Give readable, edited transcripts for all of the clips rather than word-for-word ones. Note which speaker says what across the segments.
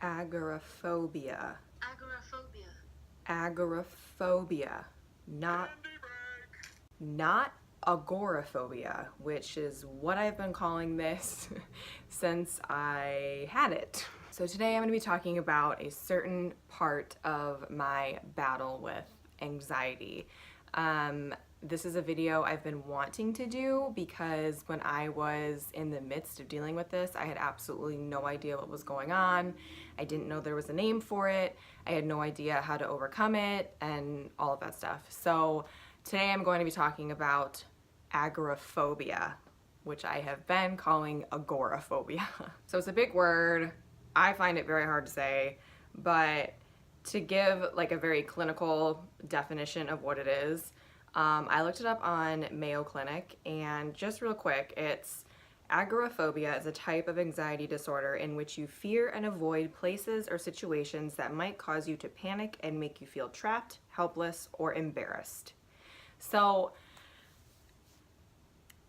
Speaker 1: Agoraphobia.
Speaker 2: Agoraphobia.
Speaker 1: Agoraphobia. Not agoraphobia, which is what I've been calling this since I had it. So today I'm going to be talking about a certain part of my battle with anxiety. This is a video I've been wanting to do because when I was in the midst of dealing with this, I had absolutely no idea what was going on. I didn't know there was a name for it. I had no idea how to overcome it and all of that stuff. So today I'm going to be talking about agoraphobia, which I have been calling agoraphobia. So it's a big word. I find it very hard to say, but to give like a very clinical definition of what it is, I looked it up on Mayo Clinic, and just real quick, it's agoraphobia is a type of anxiety disorder in which you fear and avoid places or situations that might cause you to panic and make you feel trapped, helpless, or embarrassed. So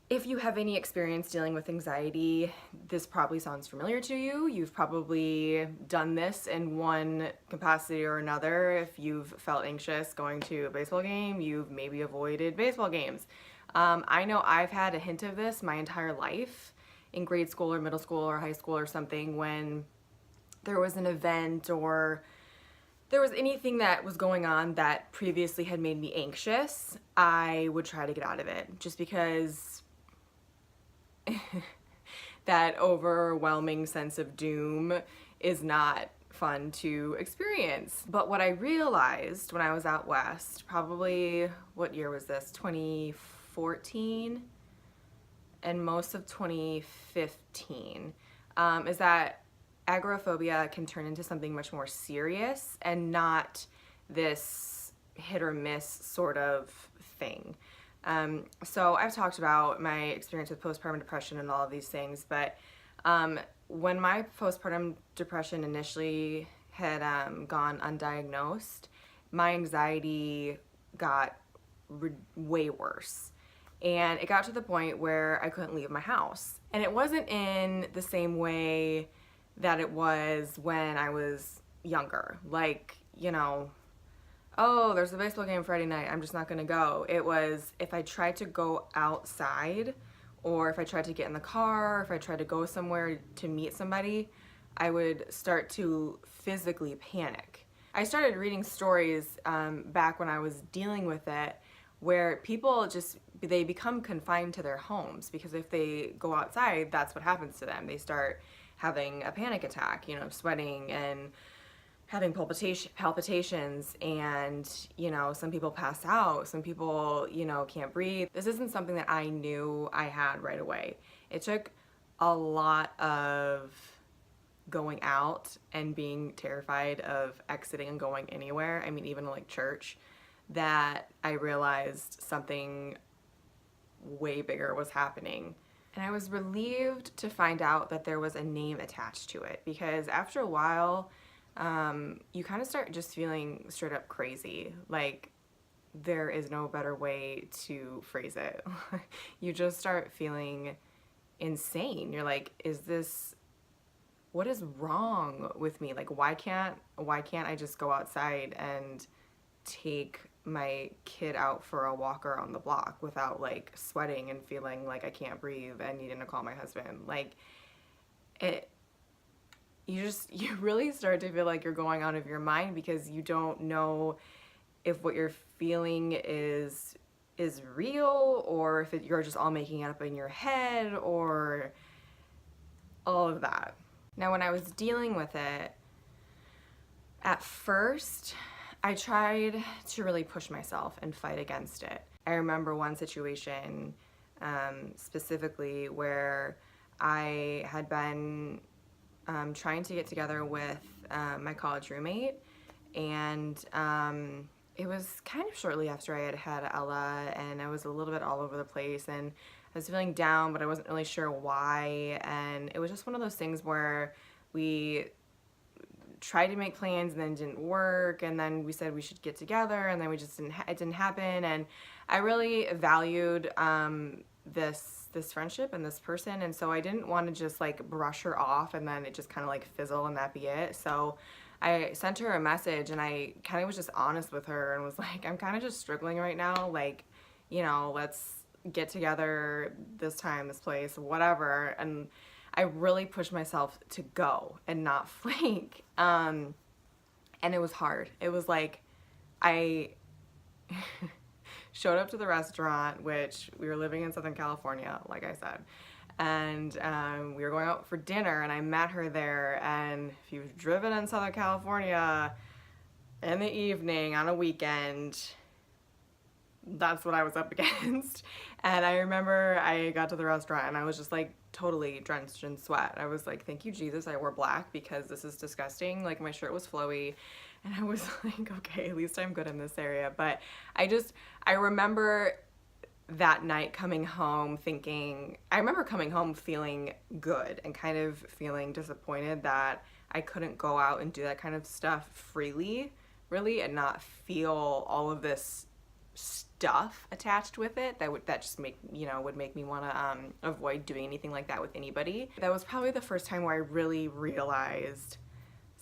Speaker 1: if you have any experience dealing with anxiety, this probably sounds familiar to you. You've probably done this in one capacity or another. If you've felt anxious going to a baseball game, you've maybe avoided baseball games. I know I've had a hint of this my entire life in grade school or middle school or high school or something when there was an event or there was anything that was going on that previously had made me anxious. I would try to get out of it just because that overwhelming sense of doom is not fun to experience. But what I realized when I was out west, probably, what year was this? 2014 and most of 2015, is that agoraphobia can turn into something much more serious and not this hit or miss sort of thing. So I've talked about my experience with postpartum depression and all of these things, but when my postpartum depression initially had gone undiagnosed, my anxiety got way worse. And it got to the point where I couldn't leave my house. And it wasn't in the same way that it was when I was younger. Like, you know, oh, there's a baseball game Friday night, I'm just not gonna go. It was if I tried to go outside or if I tried to get in the car, if I tried to go somewhere to meet somebody, I would start to physically panic. I started reading stories back when I was dealing with it where people they become confined to their homes because if they go outside, that's what happens to them. They start having a panic attack, you know, sweating and having palpitations, and you know, some people pass out, some people, you know, can't breathe. This isn't something that I knew I had right away. It took a lot of going out and being terrified of exiting and going anywhere, I mean even like church, that I realized something way bigger was happening. And I was relieved to find out that there was a name attached to it, because after a while you kind of start just feeling straight up crazy. Like, there is no better way to phrase it. You just start feeling insane. You're like, what is wrong with me? Like, why can't I just go outside and take my kid out for a walk around the block without like sweating and feeling like I can't breathe and needing to call my husband? Like, you really start to feel like you're going out of your mind because you don't know if what you're feeling is real, or if you're just all making it up in your head, or all of that. Now, when I was dealing with it, at first, I tried to really push myself and fight against it. I remember one situation specifically where I had been trying to get together with my college roommate, and it was kind of shortly after I had had Ella, and I was a little bit all over the place, and I was feeling down, but I wasn't really sure why, and it was just one of those things where we tried to make plans and then didn't work, and then we said we should get together, and then it didn't happen. And I really valued this this friendship and this person, and so I didn't want to just like brush her off and then it just kind of like fizzle and that be it. So I sent her a message and I kind of was just honest with her and was like, I'm kind of just struggling right now, like, you know, let's get together this time, this place, whatever. And I really pushed myself to go and not flake. And it was hard. It was like I showed up to the restaurant, which we were living in Southern California, like I said, and we were going out for dinner, and I met her there. And if you've driven in Southern California in the evening on a weekend, that's what I was up against. And I remember I got to the restaurant and I was just like totally drenched in sweat. I was like, thank you, Jesus, I wore black because this is disgusting. Like my shirt was flowy and I was like, okay, at least I'm good in this area. But I remember that night coming home I remember coming home feeling good and kind of feeling disappointed that I couldn't go out and do that kind of stuff freely, really, and not feel all of this stuff attached with it that would make me want to avoid doing anything like that with anybody. That was probably the first time where I really realized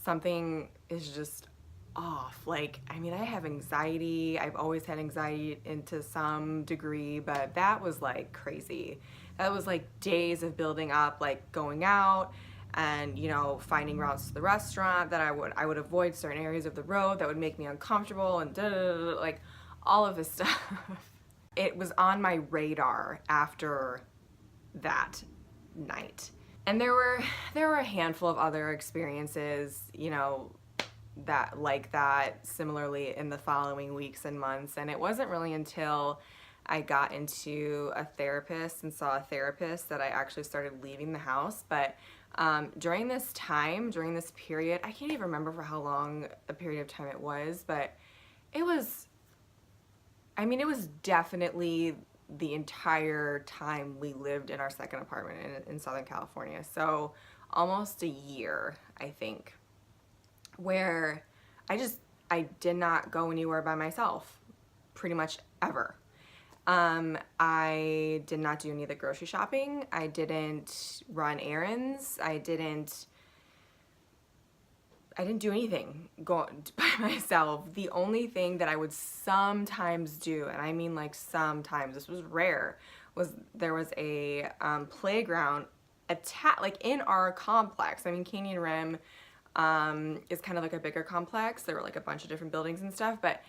Speaker 1: something is just off. Like, I mean, I have anxiety. I've always had anxiety into some degree, but that was like crazy. That was like days of building up, like going out and, you know, finding routes to the restaurant that I would avoid certain areas of the road that would make me uncomfortable and like all of this stuff. It was on my radar after that night. And there were a handful of other experiences, you know, that similarly in the following weeks and months. And it wasn't really until I got into a therapist and saw a therapist that I actually started leaving the house. But during this period, I can't even remember for how long a period of time it was, but it was definitely the entire time we lived in our second apartment in Southern California. So almost a year, I think, where I did not go anywhere by myself pretty much ever. I did not do any of the grocery shopping. I didn't run errands. I didn't do anything going by myself. The only thing that I would sometimes do, and I mean like sometimes, this was rare, was there was a playground like in our complex. I mean, Canyon Rim is kind of like a bigger complex. There were like a bunch of different buildings and stuff, but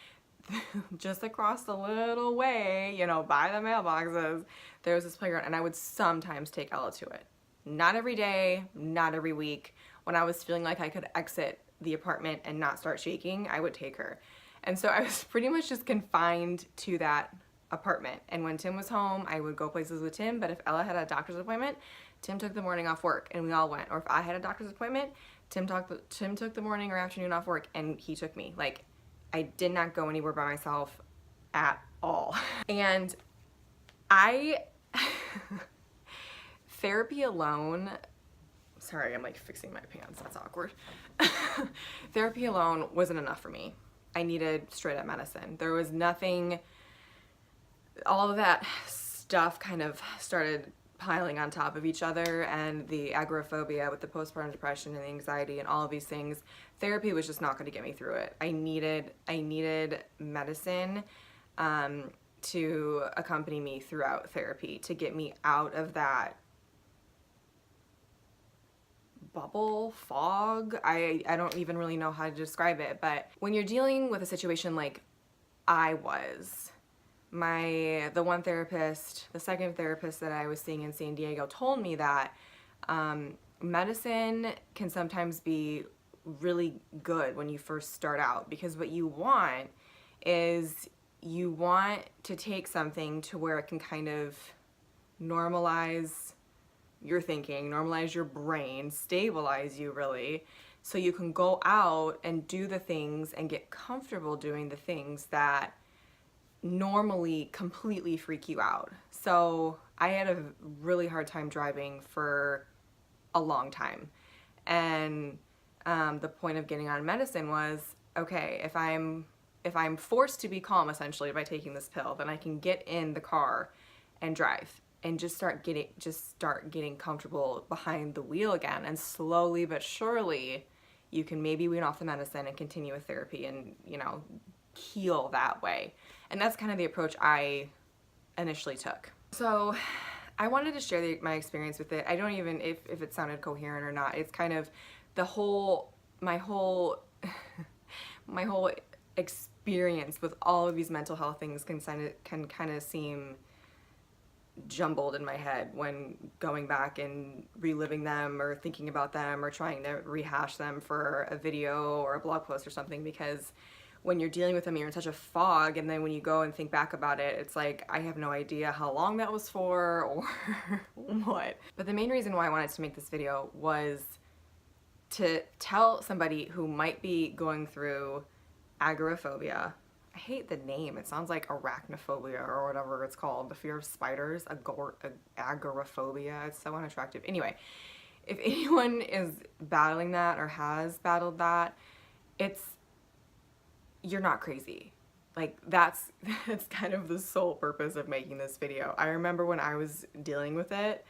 Speaker 1: just across the little way, you know, by the mailboxes, there was this playground, and I would sometimes take Ella to it. Not every day, not every week. When I was feeling like I could exit the apartment and not start shaking, I would take her. And so I was pretty much just confined to that apartment. And when Tim was home, I would go places with Tim, but if Ella had a doctor's appointment, Tim took the morning off work and we all went. Or if I had a doctor's appointment, Tim took the morning or afternoon off work and he took me. Like, I did not go anywhere by myself at all. And therapy alone, sorry, I'm like fixing my pants, that's awkward. Therapy alone wasn't enough for me. I needed straight up medicine. There was nothing, all of that stuff kind of started piling on top of each other, and the agoraphobia with the postpartum depression and the anxiety and all of these things, therapy was just not going to get me through it. I needed medicine to accompany me throughout therapy, to get me out of that bubble, fog. I don't even really know how to describe it, but when you're dealing with a situation like I was, the second therapist that I was seeing in San Diego told me that medicine can sometimes be really good when you first start out, because what you want is you want to take something to where it can kind of normalize your thinking, normalize your brain, stabilize you really, so you can go out and do the things and get comfortable doing the things that normally completely freak you out. So I had a really hard time driving for a long time. And the point of getting on medicine was, okay, if I'm forced to be calm essentially by taking this pill, then I can get in the car and drive. and just start getting comfortable behind the wheel again. And slowly but surely, you can maybe wean off the medicine and continue with therapy and, you know, heal that way. And that's kind of the approach I initially took. So I wanted to share my experience with it. I don't even, if it sounded coherent or not. It's kind of my whole experience with all of these mental health things can kind of seem jumbled in my head when going back and reliving them or thinking about them or trying to rehash them for a video or a blog post or something, because when you're dealing with them, you're in such a fog, and then when you go and think back about it, it's like, I have no idea how long that was for or what. But the main reason why I wanted to make this video was to tell somebody who might be going through agoraphobia. I hate the name. It sounds like arachnophobia or whatever it's called, the fear of spiders, agoraphobia. It's so unattractive. Anyway, if anyone is battling that or has battled that, you're not crazy. Like, that's kind of the sole purpose of making this video. I remember when I was dealing with it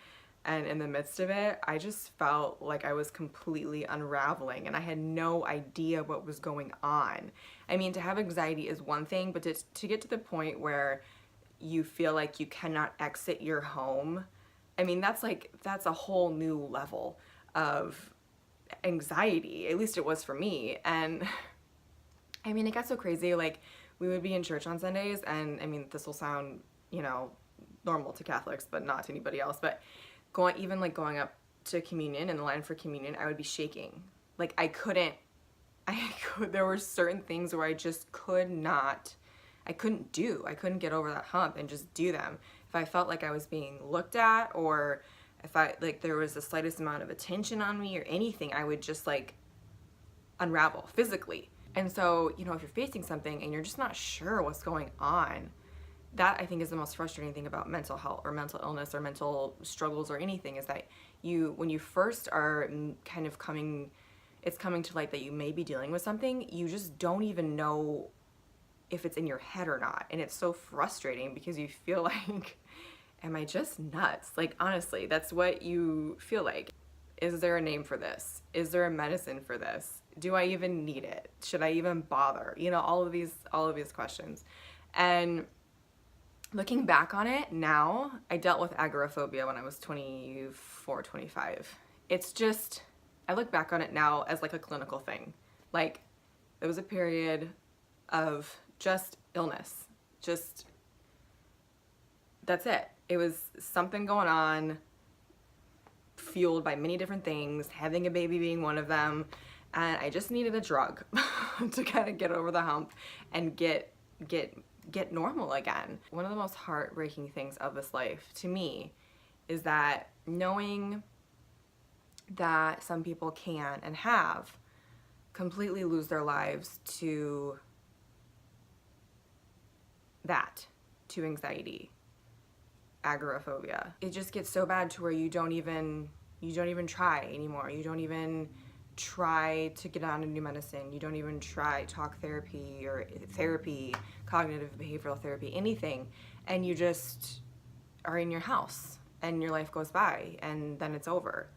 Speaker 1: and in the midst of it, I just felt like I was completely unraveling and I had no idea what was going on. I mean, to have anxiety is one thing, but to get to the point where you feel like you cannot exit your home, I mean, that's a whole new level of anxiety. At least it was for me. And I mean, it got so crazy. Like, we would be in church on Sundays, and I mean, this will sound, you know, normal to Catholics, but not to anybody else. But going up to communion, in the line for communion, I would be shaking. Like, there were certain things where I just couldn't get over that hump and just do them. If I felt like I was being looked at, or if there was the slightest amount of attention on me or anything, I would just like unravel physically. And so, you know, if you're facing something and you're just not sure what's going on, that I think is the most frustrating thing about mental health or mental illness or mental struggles or anything, is that when you first are kind of coming to light that you may be dealing with something, you just don't even know if it's in your head or not. And it's so frustrating because you feel like, am I just nuts? Like, honestly, that's what you feel like. Is there a name for this? Is there a medicine for this? Do I even need it? Should I even bother? You know, all of these questions. And looking back on it now, I dealt with agoraphobia when I was 24, 25. It's just, I look back on it now as like a clinical thing. Like, it was a period of just illness. Just, that's it. It was something going on, fueled by many different things, having a baby being one of them, and I just needed a drug to kind of get over the hump and get normal again. One of the most heartbreaking things of this life to me is that knowing that some people can and have completely lose their lives to anxiety, agoraphobia. It just gets so bad to where you don't even try anymore. You don't even try to get on a new medicine. You don't even try talk therapy or therapy, cognitive behavioral therapy, anything. And you just are in your house and your life goes by and then it's over.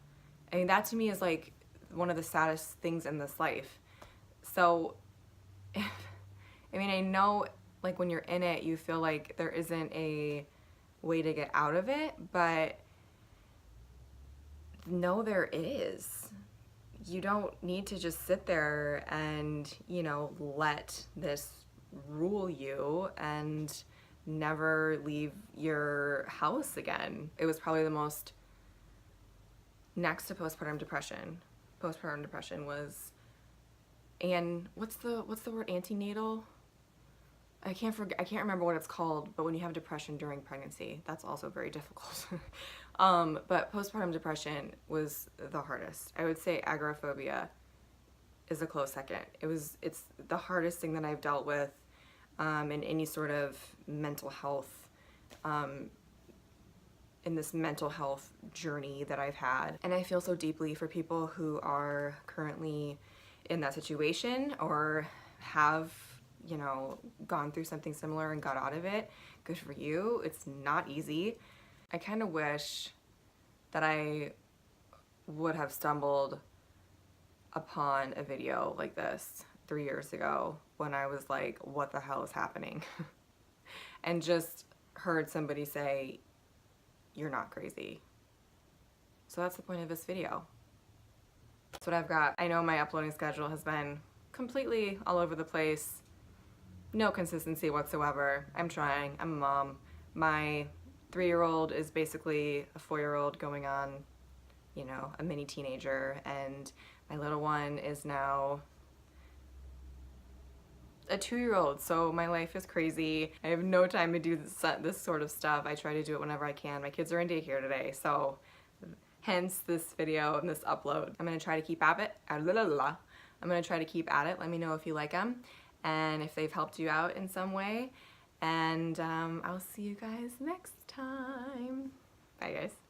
Speaker 1: I mean, that to me is like one of the saddest things in this life. So, I know, like, when you're in it, you feel like there isn't a way to get out of it, but no, there is. You don't need to just sit there and, you know, let this rule you and never leave your house again. It was probably the most, next to postpartum depression. Postpartum depression was, and what's the word, antenatal? I can't remember what it's called, but when you have depression during pregnancy, that's also very difficult. But postpartum depression was the hardest. I would say agoraphobia is a close second. It's the hardest thing that I've dealt with in any sort of mental health, in this mental health journey that I've had. And I feel so deeply for people who are currently in that situation or have, you know, gone through something similar and got out of it. Good for you. It's not easy. I kind of wish that I would have stumbled upon a video like this 3 years ago when I was like, what the hell is happening? And just heard somebody say, you're not crazy. So that's the point of this video. That's what I've got. I know my uploading schedule has been completely all over the place. No consistency whatsoever. I'm trying. I'm a mom. My 3-year-old is basically a 4-year-old going on, you know, a mini teenager, and my little one is now a 2-year-old, so my life is crazy. I have no time to do this sort of stuff. I try to do it whenever I can. My kids are in daycare today, so hence this video and this upload. I'm gonna try to keep at it. I'm gonna try to keep at it. Let me know if you like them and if they've helped you out in some way. And I'll see you guys next time. Bye, guys.